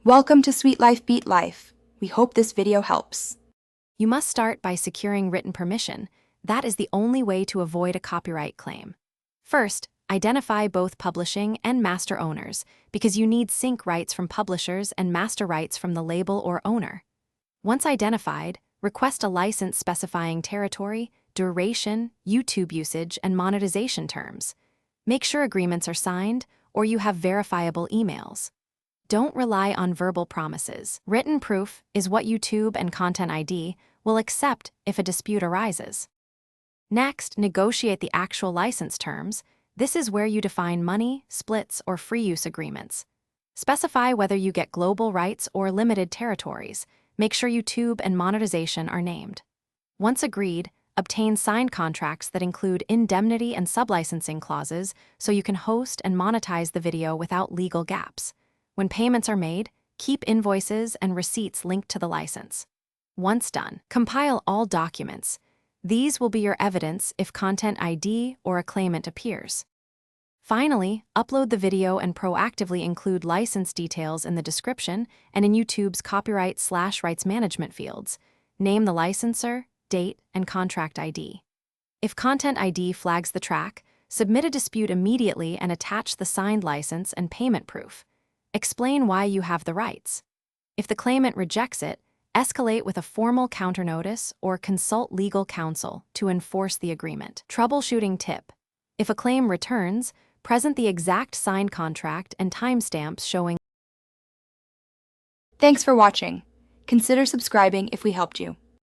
Welcome to Sweet Life Beat Life. We hope this video helps. You must start by securing written permission. That is the only way to avoid a copyright claim. First, identify both publishing and master owners, because you need sync rights from publishers and master rights from the label or owner. Once identified, request a license specifying territory, duration, YouTube usage, and monetization terms. Make sure agreements are signed or you have verifiable emails. Don't rely on verbal promises. Written proof is what YouTube and Content ID will accept if a dispute arises. Next, negotiate the actual license terms. This is where you define money, splits, or free use agreements. Specify whether you get global rights or limited territories. Make sure YouTube and monetization are named. Once agreed, obtain signed contracts that include indemnity and sublicensing clauses so you can host and monetize the video without legal gaps. When payments are made, keep invoices and receipts linked to the license. Once done, compile all documents. These will be your evidence if Content ID or a claimant appears. Finally, upload the video and proactively include license details in the description and in YouTube's copyright/rights management fields. Name the licensor, date, and contract ID. If Content ID flags the track, submit a dispute immediately and attach the signed license and payment proof. Explain why you have the rights. If the claimant rejects it, escalate with a formal counternotice or consult legal counsel to enforce the agreement. Troubleshooting tip: if a claim returns, present the exact signed contract and timestamps showing. Thanks for watching. Consider subscribing if we helped you.